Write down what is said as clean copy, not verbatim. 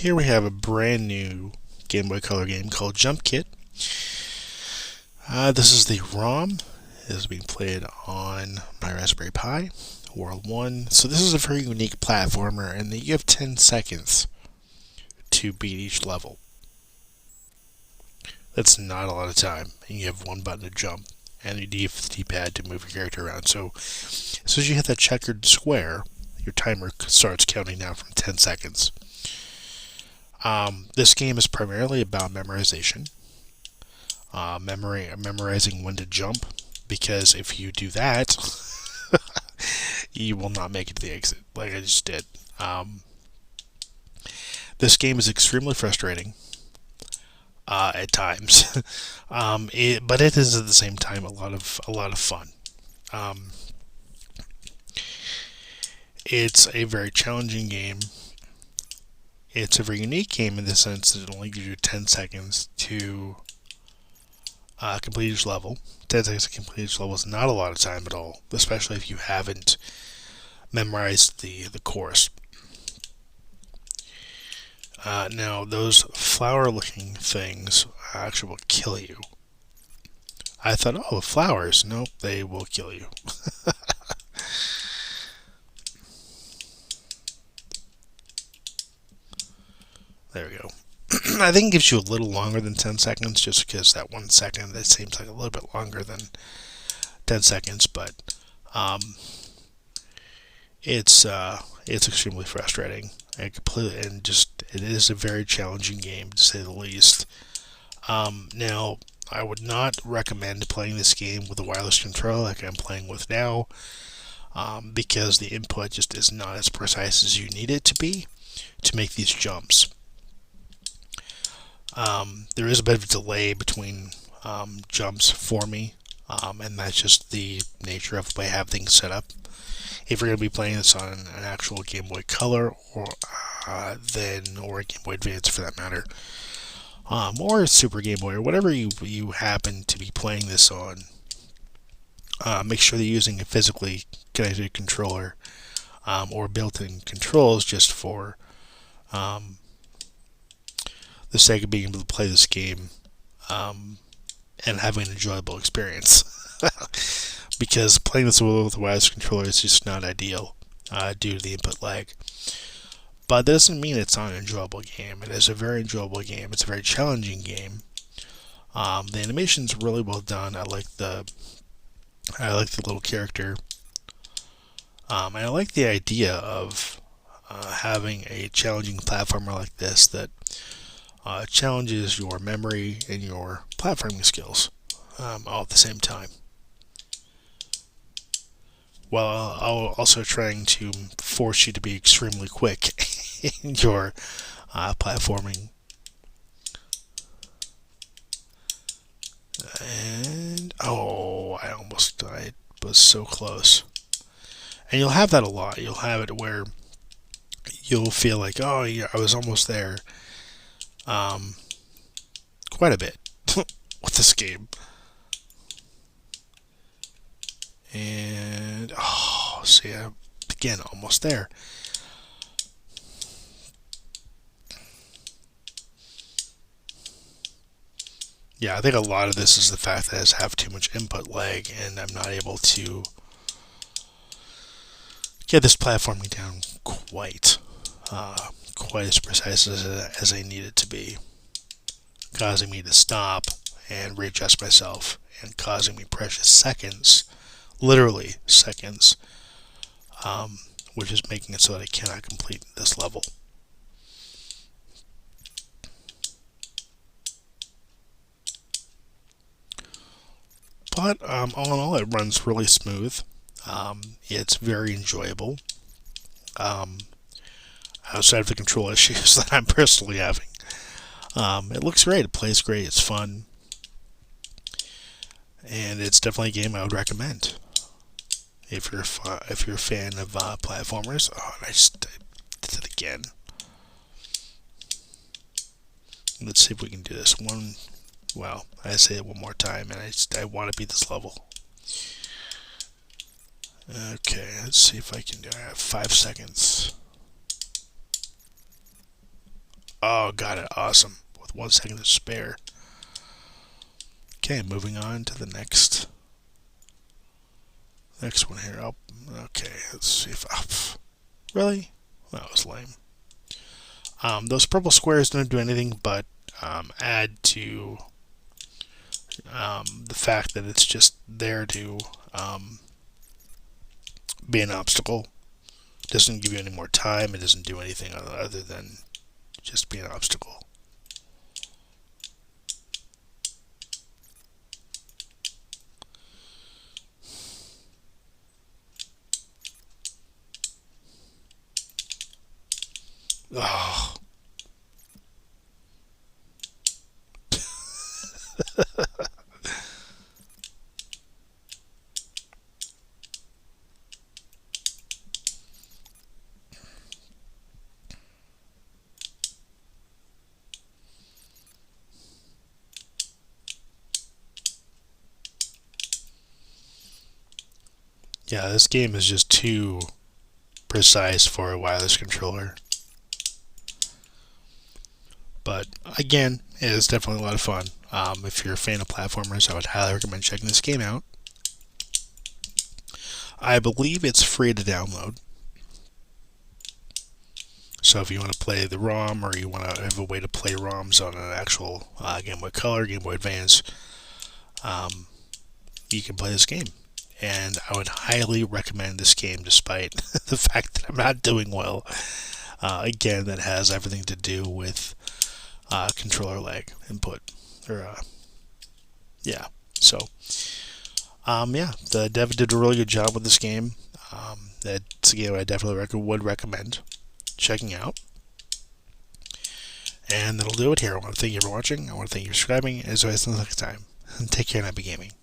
Here we have a brand new Game Boy Color game called Jump Kit. This is the ROM. It is being played on my Raspberry Pi, World 1. So this is a very unique platformer, and you have 10 seconds to beat each level. That's not a lot of time, and you have one button to jump, and you use the D-pad to move your character around. So as soon as you hit that checkered square, your timer starts counting down from 10 seconds. This game is primarily about memorization. Memorizing when to jump, because if you do that, you will not make it to the exit, like I just did. This game is extremely frustrating at times, but it is at the same time a lot of fun. It's a very challenging game. It's a very unique game in the sense that it only gives you 10 seconds to complete each level. 10 seconds to complete each level is not a lot of time at all, especially if you haven't memorized the course. Now, those flower-looking things actually will kill you. I thought, oh, flowers. Nope, they will kill you. There we go. I think it gives you a little longer than 10 seconds, just because that 1 second, that seems like a little bit longer than 10 seconds, but it's extremely frustrating. It is a very challenging game, to say the least. Now, I would not recommend playing this game with a wireless controller like I'm playing with now, because the input just is not as precise as you need it to be to make these jumps. There is a bit of a delay between jumps for me, and that's just the nature of the way I have things set up. If you're going to be playing this on an actual Game Boy Color, or a Game Boy Advance for that matter, or a Super Game Boy, or whatever you happen to be playing this on, make sure that you're using a physically connected controller, or built-in controls, just for the sake of being able to play this game and having an enjoyable experience. Because playing this with a wireless controller is just not ideal due to the input lag. But that doesn't mean it's not an enjoyable game. It is a very enjoyable game. It's a very challenging game. The animation's really well done. I like the little character. And I like the idea of having a challenging platformer like this that challenges your memory and your platforming skills all at the same time, while also trying to force you to be extremely quick in your platforming. And I almost died. Was so close. And you'll have that a lot. You'll have it where you'll feel like, oh yeah, I was almost there. Quite a bit with this game. And see, again, almost there. Yeah, I think a lot of this is the fact that I have too much input lag, and I'm not able to get this platforming down quite as precise as I need it to be, causing me to stop and readjust myself, and causing me precious seconds, literally seconds, which is making it so that I cannot complete this level. But all in all, it runs really smooth. It's very enjoyable. Outside of the control issues that I'm personally having. It looks great, it plays great, it's fun, and it's definitely a game I would recommend if you're a fan of platformers. I just did it again. Let's see if we can do this one. Well, I say it one more time, and I want to beat this level. Okay, let's see if I can do it. I have 5 seconds. Oh, got it. Awesome. With 1 second to spare. Okay, moving on to the next one here. Oh, okay, let's see if... Oh, really? That was lame. Those purple squares don't do anything but add to the fact that it's just there to be an obstacle. It doesn't give you any more time. It doesn't do anything other than just be an obstacle. Oh. Yeah, this game is just too precise for a wireless controller. But again, it is definitely a lot of fun. If you're a fan of platformers, I would highly recommend checking this game out. I believe it's free to download. So if you want to play the ROM, or you want to have a way to play ROMs on an actual Game Boy Color, Game Boy Advance, you can play this game. And I would highly recommend this game, despite the fact that I'm not doing well. Again, that has everything to do with controller lag input. Yeah. So, the dev did a really good job with this game. That's a game I definitely would recommend checking out. And that'll do it here. I want to thank you for watching. I want to thank you for subscribing. As always, until next time, take care and happy gaming.